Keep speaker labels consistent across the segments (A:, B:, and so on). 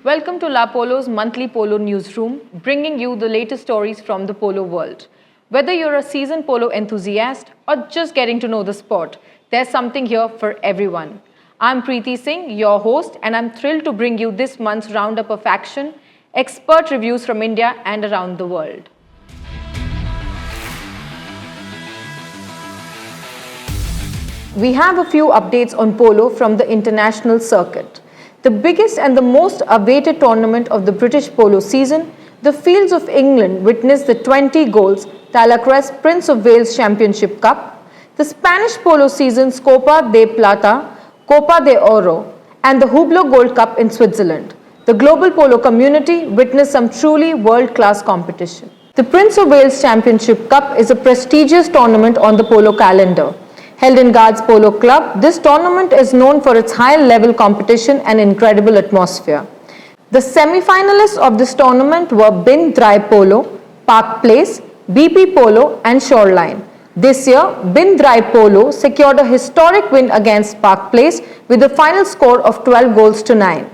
A: Welcome to La Polo's monthly Polo Newsroom, bringing you the latest stories from the polo world. Whether you're a seasoned polo enthusiast or just getting to know the sport, there's something here for everyone. I'm Preeti Singh, your host, and I'm thrilled to bring you this month's roundup of action, expert reviews from India and around the world. We have a few updates on polo from the international circuit. The biggest and the most awaited tournament of the British polo season, the Fields of England witnessed the 20 goals Talacrest Prince of Wales Championship Cup, the Spanish polo season's Copa de Plata, Copa de Oro, and the Hublot Gold Cup in Switzerland. The global polo community witnessed some truly world-class competition. The Prince of Wales Championship Cup is a prestigious tournament on the polo calendar. Held in Guards Polo Club, this tournament is known for its high-level competition and incredible atmosphere. The semi-finalists of this tournament were Bin Dry Polo, Park Place, BP Polo and Shoreline. This year, Bin Dry Polo secured a historic win against Park Place with a final score of 12 goals to 9.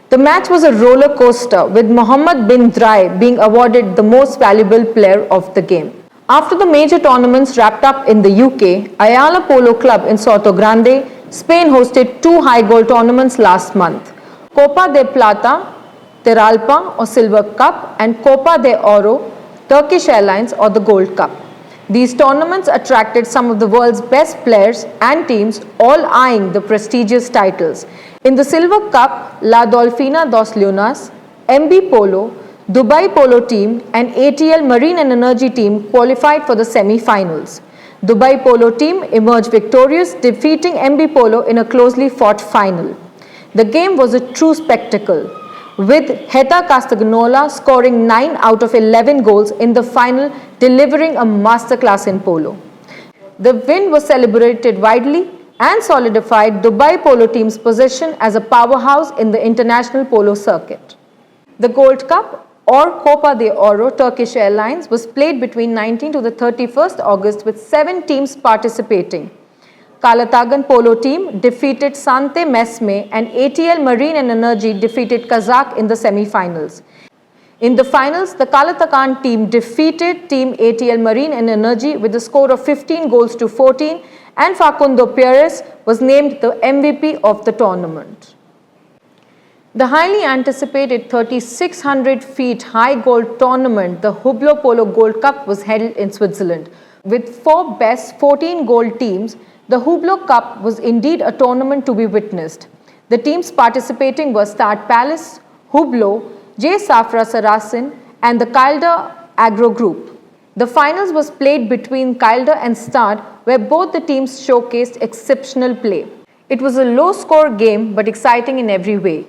A: The match was a roller coaster, with Mohammed Bin Dry being awarded the most valuable player of the game. After the major tournaments wrapped up in the UK, Ayala Polo Club in Soto Grande, Spain hosted two high goal tournaments last month, Copa de Plata, Teralpa or Silver Cup, and Copa de Oro, Turkish Airlines or the Gold Cup. These tournaments attracted some of the world's best players and teams, all eyeing the prestigious titles. In the Silver Cup, La Dolfina dos Lunas, MB Polo, Dubai Polo team and ATL Marine and Energy team qualified for the semi-finals. Dubai Polo team emerged victorious, defeating MB Polo in a closely fought final. The game was a true spectacle, with Heta Castagnola scoring 9 out of 11 goals in the final, delivering a masterclass in polo. The win was celebrated widely and solidified Dubai Polo team's position as a powerhouse in the international polo circuit. The Gold Cup or Copa de Oro Turkish Airlines was played between 19 to the 31st August with 7 teams participating. Kalatagan Polo team defeated Sante Mesme and ATL Marine and Energy defeated Kazakh in the semi-finals. In the finals, the Kalatagan team defeated Team ATL Marine and Energy with a score of 15 goals to 14, and Facundo Perez was named the MVP of the tournament. The highly anticipated 3,600 feet high goal tournament, the Hublot Polo Gold Cup, was held in Switzerland. With 4 best 14 gold teams, the Hublot Cup was indeed a tournament to be witnessed. The teams participating were Stade Palace, Hublot, J. Safra Sarasin, and the Calder Agro Group. The finals was played between Calder and Stade, where both the teams showcased exceptional play. It was a low-score game but exciting in every way.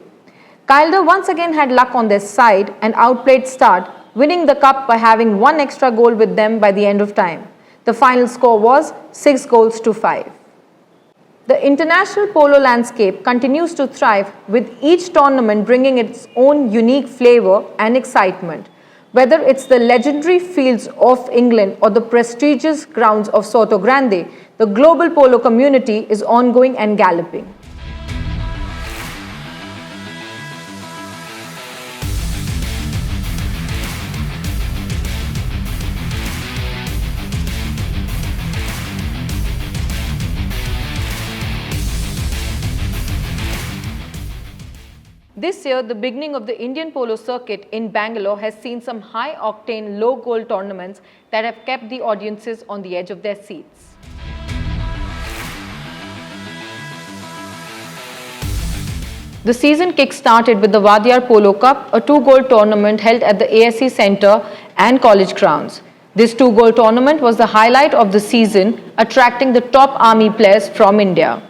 A: Calder once again had luck on their side and outplayed Stade, winning the cup by having 1 extra goal with them by the end of time. The final score was 6 goals to 5. The international polo landscape continues to thrive, with each tournament bringing its own unique flavor and excitement. Whether it's the legendary Fields of England or the prestigious grounds of Soto Grande, the global polo community is ongoing and galloping. This year, the beginning of the Indian polo circuit in Bangalore has seen some high-octane, low-goal tournaments that have kept the audiences on the edge of their seats. The season kick-started with the Wadiar Polo Cup, a 2-goal tournament held at the ASC Centre and College Grounds. This 2-goal tournament was the highlight of the season, attracting the top army players from India.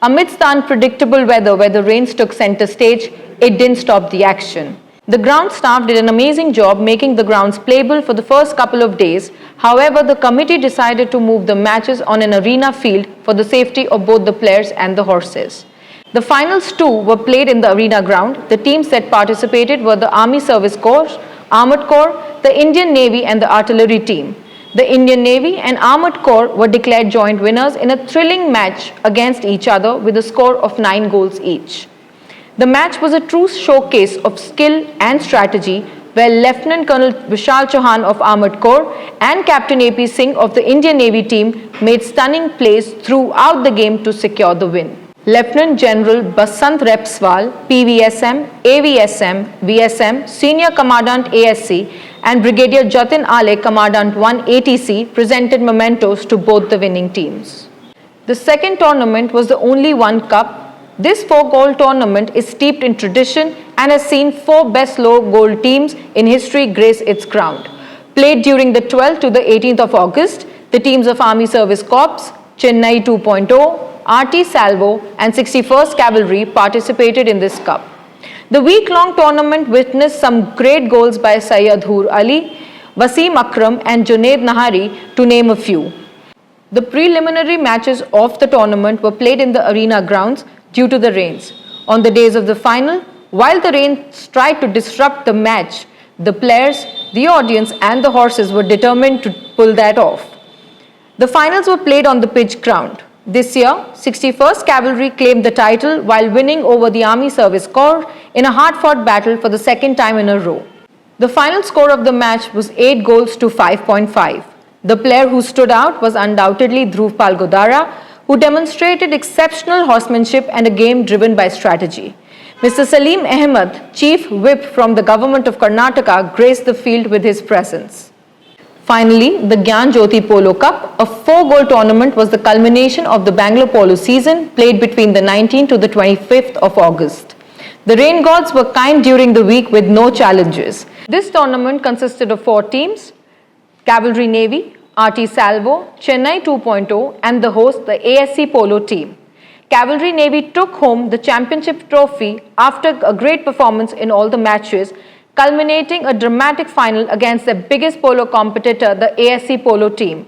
A: Amidst the unpredictable weather where the rains took center stage, it didn't stop the action. The ground staff did an amazing job making the grounds playable for the first couple of days. However, the committee decided to move the matches on an arena field for the safety of both the players and the horses. The finals too were played in the arena ground. The teams that participated were the Army Service Corps, Armored Corps, the Indian Navy and the Artillery team. The Indian Navy and Armored Corps were declared joint winners in a thrilling match against each other with a score of 9 goals each. The match was a true showcase of skill and strategy where Lieutenant Colonel Vishal Chauhan of Armoured Corps and Captain AP Singh of the Indian Navy team made stunning plays throughout the game to secure the win. Lieutenant General Basant Repswal, PVSM, AVSM, VSM, Senior Commandant ASC and Brigadier Jatin Ale, Commandant 1 ATC presented mementos to both the winning teams. The second tournament was the only one cup. This 4-goal tournament is steeped in tradition and has seen 4 best low-goal teams in history grace its ground. Played during the 12th to the 18th of August, the teams of Army Service Corps, Chennai 2.0, RT Salvo and 61st Cavalry participated in this cup. The week-long tournament witnessed some great goals by Syed Hoor Ali, Wasim Akram and Junaid Nahari to name a few. The preliminary matches of the tournament were played in the arena grounds due to the rains. On the days of the final, while the rains tried to disrupt the match, the players, the audience and the horses were determined to pull that off. The finals were played on the pitch ground. This year, 61st Cavalry claimed the title while winning over the Army Service Corps in a hard-fought battle for the second time in a row. The final score of the match was 8 goals to 5.5. The player who stood out was undoubtedly Dhruvpal Godara, who demonstrated exceptional horsemanship and a game driven by strategy. Mr. Salim Ahmed, Chief Whip from the Government of Karnataka, graced the field with his presence. Finally, the Gyan Jyoti Polo Cup, a 4-goal tournament, was the culmination of the Bangalore Polo season, played between the 19th to the 25th of August. The rain gods were kind during the week with no challenges. This tournament consisted of 4 teams: Cavalry Navy, RT Salvo, Chennai 2.0 and the host, the ASC Polo team. Cavalry Navy took home the championship trophy after a great performance in all the matches, culminating a dramatic final against their biggest polo competitor, the ASC Polo team.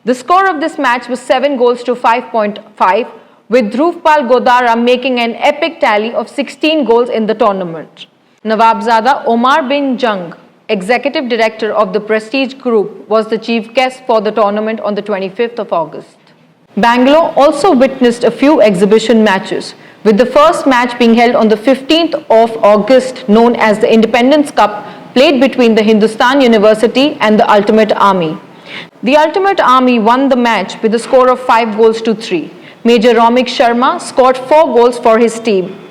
A: The score of this match was 7 goals to 5.5, with Dhruvpal Godara making an epic tally of 16 goals in the tournament. Nawabzada Omar bin Jung, Executive Director of the Prestige Group, was the chief guest for the tournament on the 25th of August. Bangalore also witnessed a few exhibition matches, with the first match being held on the 15th of August, known as the Independence Cup, played between the Hindustan University and the Ultimate Army. The Ultimate Army won the match with a score of 5 goals to 3. Major Romik Sharma scored 4 goals for his team.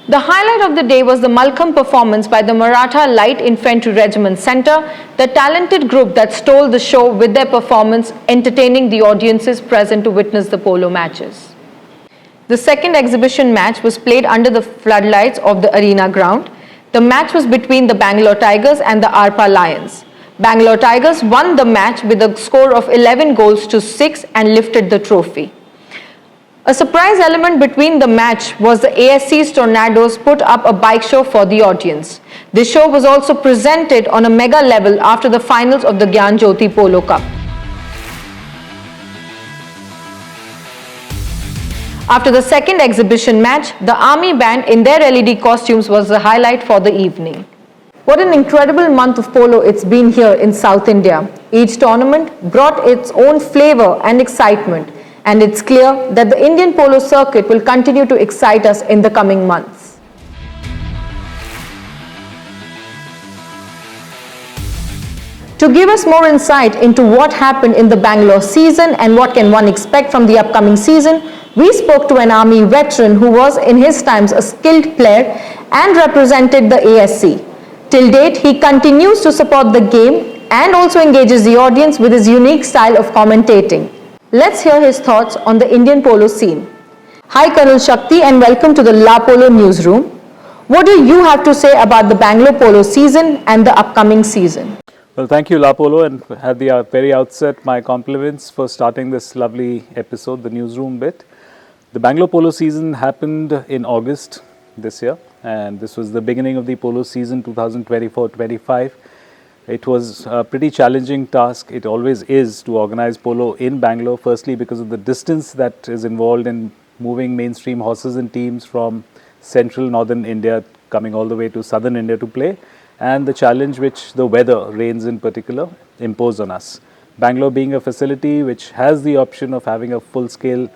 A: The highlight of the day was the Malkham performance by the Maratha Light Infantry Regiment Centre, the talented group that stole the show with their performance, entertaining the audiences present to witness the polo matches. The second exhibition match was played under the floodlights of the arena ground. The match was between the Bangalore Tigers and the Arpa Lions. Bangalore Tigers won the match with a score of 11 goals to 6 and lifted the trophy. A surprise element between the match was the ASC's Tornadoes put up a bike show for the audience. This show was also presented on a mega level after the finals of the Gyan Jyoti Polo Cup. After the second exhibition match, the Army band in their LED costumes was the highlight for the evening. What an incredible month of polo it's been here in South India. Each tournament brought its own flavor and excitement, and it's clear that the Indian polo circuit will continue to excite us in the coming months. To give us more insight into what happened in the Bangalore season and what can one expect from the upcoming season, we spoke to an Army veteran who was in his times a skilled player and represented the ASC. Till date, he continues to support the game and also engages the audience with his unique style of commentating. Let's hear his thoughts on the Indian polo scene. Hi Colonel Shakti and welcome to the La Polo Newsroom. What do you have to say about the Bangalore Polo season and the upcoming season?
B: Well, thank you La Polo, and at the very outset my compliments for starting this lovely episode, the newsroom bit. The Bangalore Polo season happened in August this year, and this was the beginning of the polo season 2024-25. It was a pretty challenging task. It always is to organize polo in Bangalore, firstly because of the distance that is involved in moving mainstream horses and teams from central northern India coming all the way to southern India to play, and the challenge which the weather, rains in particular, impose on us. Bangalore being a facility which has the option of having a full-scale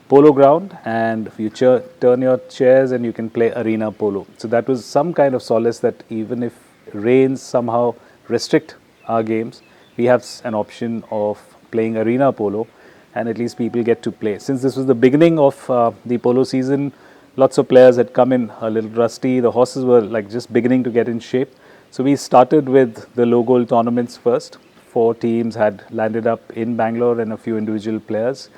B: polo ground, and you turn your chairs and you can play arena polo. So that was some kind of solace that even if rains somehow restrict our games, we have an option of playing arena polo, and at least people get to play. Since this was the beginning of the polo season, lots of players had come in a little rusty. The horses were like just beginning to get in shape. So we started with the low goal tournaments first. 4 teams had landed up in Bangalore and a few individual players.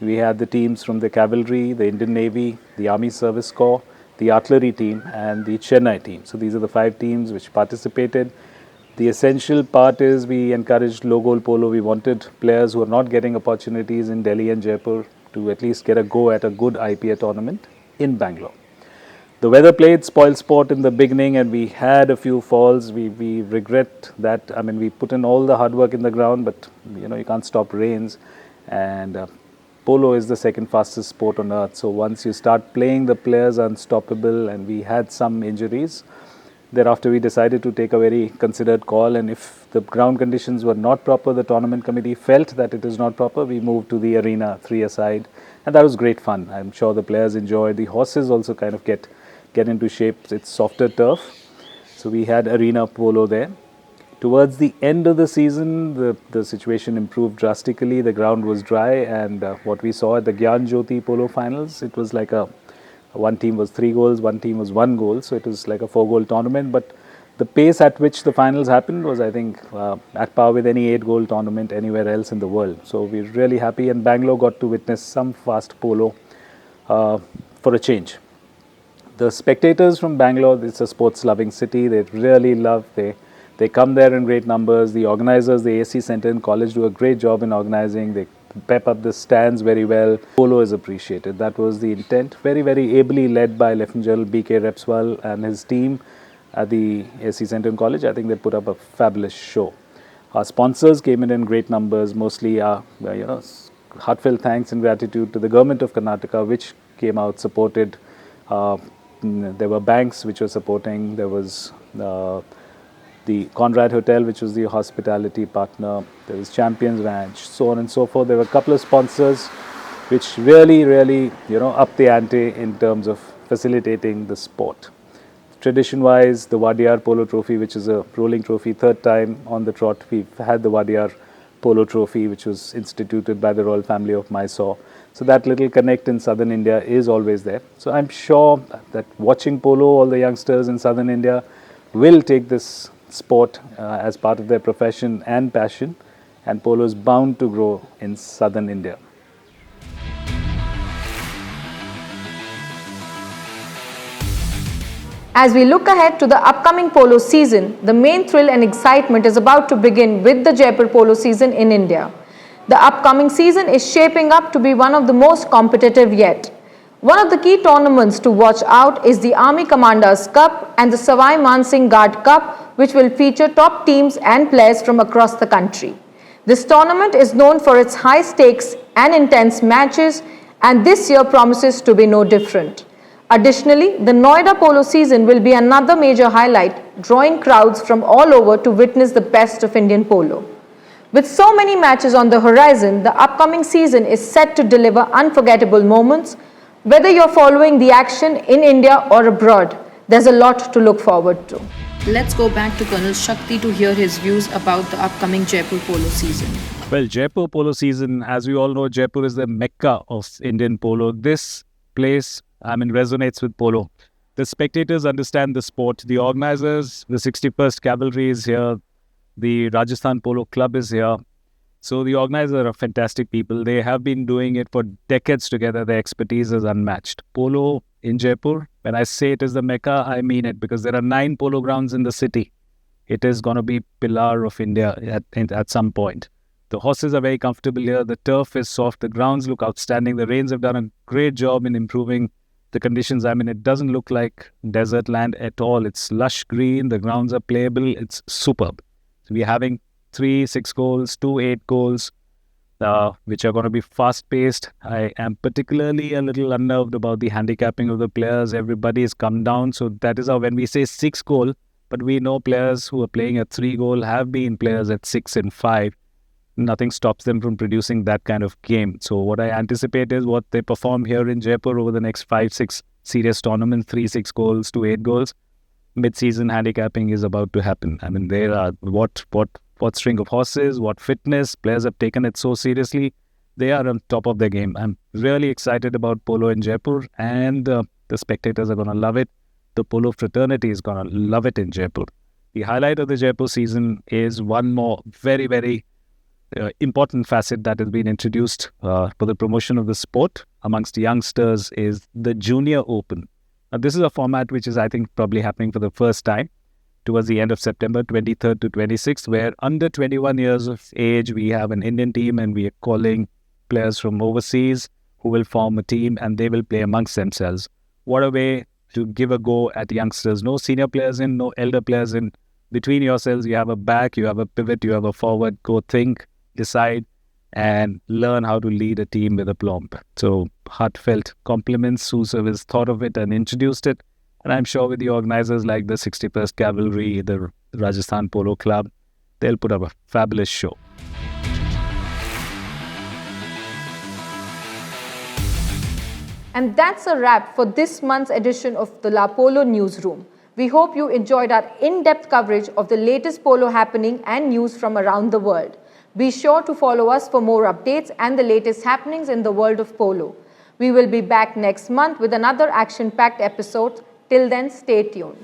B: We had the teams from the cavalry, the Indian Navy, the Army Service Corps, the artillery team, and the Chennai team. So these are the 5 teams which participated. The essential part is we encouraged low goal polo. We wanted players who are not getting opportunities in Delhi and Jaipur to at least get a go at a good IPA tournament in Bangalore. The weather played spoil sport in the beginning, and we had a few falls. We regret that. I mean, we put in all the hard work in the ground, but you can't stop rains. And polo is the second fastest sport on earth. So once you start playing, the players are unstoppable, and we had some injuries. Thereafter, we decided to take a very considered call, and if the ground conditions were not proper, the tournament committee felt that it is not proper, we moved to the arena 3-a-side, and that was great fun. I'm sure the players enjoyed. The horses also kind of get into shape. It's softer turf, so we had arena polo there. Towards the end of the season, the situation improved drastically. The ground was dry, and what we saw at the Gyan Jyoti polo finals, it was like one team was 3 goals, one team was 1 goal, so it was like a 4-goal tournament. But the pace at which the finals happened was, I think, at par with any 8-goal tournament anywhere else in the world. So we're really happy, and Bangalore got to witness some fast polo for a change. The spectators from Bangalore, it's a sports-loving city. They really love. They come there in great numbers. The organizers, the AC Centre in college, do a great job in organizing. They pep up the stands very well. Polo is appreciated. That was the intent. Very, very ably led by Lieutenant General B.K. Repswal and his team at the AC Centre in college. I think they put up a fabulous show. Our sponsors came in great numbers. Mostly, heartfelt thanks and gratitude to the government of Karnataka, which came out, supported. There were banks which were supporting. There was the Conrad Hotel, which was the hospitality partner. There was Champions Ranch, so on and so forth. There were a couple of sponsors which really, really, upped the ante in terms of facilitating the sport. Tradition-wise, the Wadiyar Polo Trophy, which is a rolling trophy, 3rd time on the trot, we've had the Wadiyar Polo Trophy, which was instituted by the royal family of Mysore. So that little connect in southern India is always there. So I'm sure that watching polo, all the youngsters in southern India will take this sport as part of their profession and passion, and polo is bound to grow in southern India.
A: As we look ahead to the upcoming polo season, the main thrill and excitement is about to begin with the Jaipur polo season in India. The upcoming season is shaping up to be one of the most competitive yet. One of the key tournaments to watch out is the Army Commanders Cup and the Savai Mansingh Guard Cup, which will feature top teams and players from across the country. This tournament is known for its high stakes and intense matches, and this year promises to be no different. Additionally, the Noida polo season will be another major highlight, drawing crowds from all over to witness the best of Indian polo. With so many matches on the horizon, the upcoming season is set to deliver unforgettable moments. Whether you're following the action in India or abroad, there's a lot to look forward to.
C: Let's go back to Colonel Shakti to hear his views about the upcoming Jaipur polo season.
B: Well, Jaipur polo season, as we all know, Jaipur is the mecca of Indian polo. This place, resonates with polo. The spectators understand the sport. The organizers, the 61st Cavalry is here. The Rajasthan Polo Club is here. So the organizers are fantastic people. They have been doing it for decades together. Their expertise is unmatched. Polo in Jaipur, when I say it is the mecca, I mean it, because there are 9 polo grounds in the city. It is going to be pillar of India at some point. The horses are very comfortable here. The turf is soft. The grounds look outstanding. The rains have done a great job in improving the conditions. It doesn't look like desert land at all. It's lush green. The grounds are playable. It's superb. So we're having 3 6 goals, 2 8 goals, which are going to be fast-paced. I am particularly a little unnerved about the handicapping of the players. Everybody has come down. So that is how when we say 6 goal, but we know players who are playing at 3 goal have been players at 6 and 5. nothing stops them from producing that kind of game. So what I anticipate is what they perform here in Jaipur over the next 5-6 serious tournaments, 3-6 goals to 8 goals. Mid-season handicapping is about to happen. I mean, there are what string of horses, what fitness. Players have taken it so seriously. They are on top of their game. I'm really excited about polo in Jaipur, and the spectators are going to love it. The polo fraternity is going to love it in Jaipur. The highlight of the Jaipur season is one more very, very important facet that has been introduced for the promotion of the sport amongst youngsters is the Junior Open. Now, this is a format which is, I think, probably happening for the first time towards the end of September, 23rd to 26th, where under 21 years of age, we have an Indian team and we are calling players from overseas who will form a team and they will play amongst themselves. What a way to give a go at youngsters. No senior players in, no elder players in. Between yourselves, you have a back, you have a pivot, you have a forward. Go think, decide, and learn how to lead a team with aplomb. So heartfelt compliments. Whosoever's thought of it and introduced it. And I'm sure with the organizers like the 61st Cavalry, the Rajasthan Polo Club, they'll put up a fabulous show.
A: And that's a wrap for this month's edition of the La Polo Newsroom. We hope you enjoyed our in-depth coverage of the latest polo happening and news from around the world. Be sure to follow us for more updates and the latest happenings in the world of polo. We will be back next month with another action-packed episode. Till then, stay tuned.